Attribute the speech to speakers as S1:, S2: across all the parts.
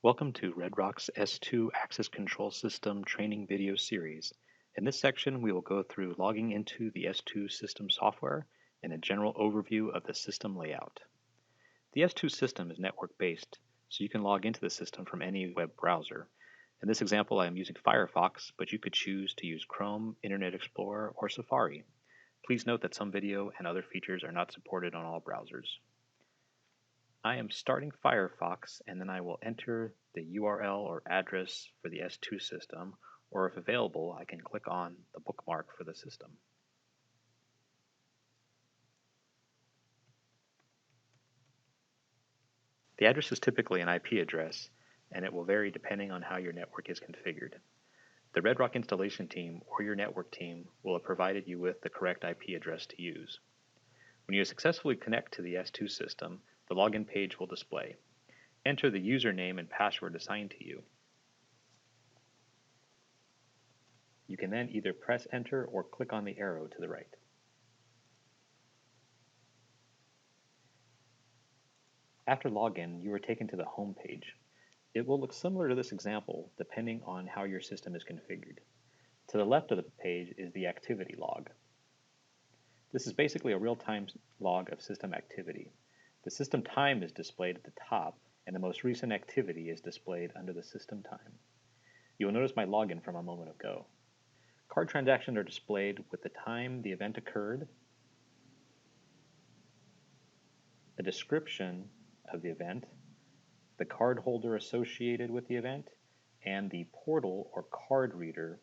S1: Welcome to Redrock's S2 Access Control System training video series. In this section, we will go through logging into the S2 system software and a general overview of the system layout. The S2 system is network-based, so you can log into the system from any web browser. In this example, I am using Firefox, but you could choose to use Chrome, Internet Explorer, or Safari. Please note that some video and other features are not supported on all browsers. I am starting Firefox, and then I will enter the URL or address for the S2 system, or if available, I can click on the bookmark for the system. The address is typically an IP address, and it will vary depending on how your network is configured. The Redrock installation team or your network team will have provided you with the correct IP address to use. When you successfully connect to the S2 system, the login page will display. Enter the username and password assigned to you. You can then either press enter or click on the arrow to the right. After login, you are taken to the home page. It will look similar to this example depending on how your system is configured. To the left of the page is the activity log. This is basically a real-time log of system activity. The system time is displayed at the top, and the most recent activity is displayed under the system time. You will notice my login from a moment ago. Card transactions are displayed with the time the event occurred, a description of the event, the card holder associated with the event, and the portal or card reader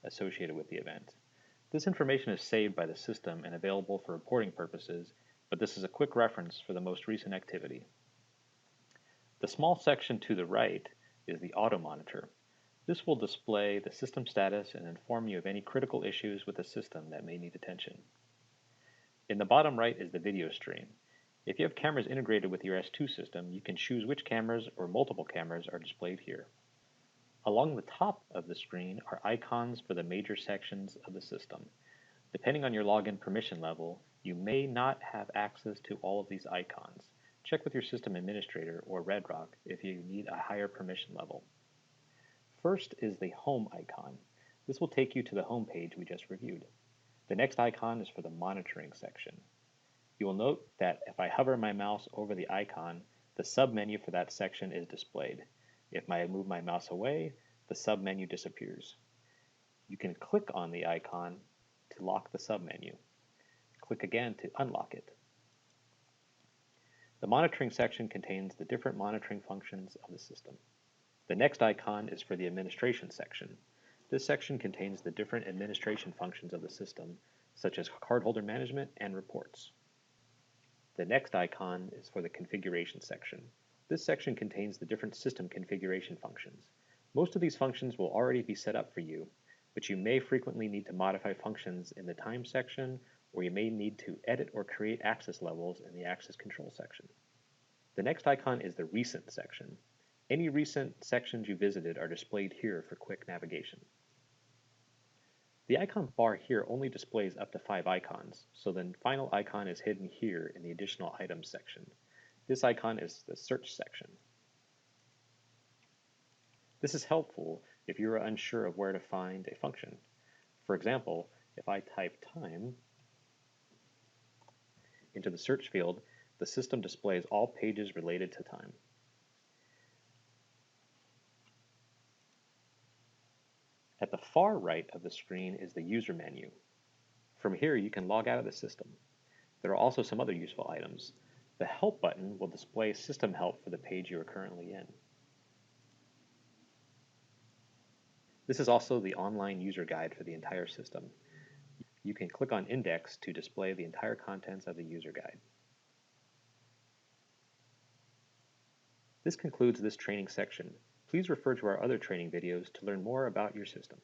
S1: associated with the event. This information is saved by the system and available for reporting purposes, but this is a quick reference for the most recent activity. The small section to the right is the auto monitor. This will display the system status and inform you of any critical issues with the system that may need attention. In the bottom right is the video stream. If you have cameras integrated with your S2 system, you can choose which cameras or multiple cameras are displayed here. Along the top of the screen are icons for the major sections of the system. Depending on your login permission level, you may not have access to all of these icons. Check with your system administrator or Redrock if you need a higher permission level. First is the home icon. This will take you to the home page we just reviewed. The next icon is for the monitoring section. You will note that if I hover my mouse over the icon, the submenu for that section is displayed. If I move my mouse away, the submenu disappears. You can click on the icon to lock the submenu. Click again to unlock it. The monitoring section contains the different monitoring functions of the system. The next icon is for the administration section. This section contains the different administration functions of the system, such as cardholder management and reports. The next icon is for the configuration section. This section contains the different system configuration functions. Most of these functions will already be set up for you, but you may frequently need to modify functions in the time section, or you may need to edit or create access levels in the access control section. The next icon is the recent section. Any recent sections you visited are displayed here for quick navigation. The icon bar here only displays up to 5 icons, so the final icon is hidden here in the additional items section. This icon is the search section. This is helpful if you are unsure of where to find a function. For example, if I type time into the search field, the system displays all pages related to time. At the far right of the screen is the user menu. From here, you can log out of the system. There are also some other useful items. The help button will display system help for the page you are currently in. This is also the online user guide for the entire system. You can click on Index to display the entire contents of the user guide. This concludes this training section. Please refer to our other training videos to learn more about your system.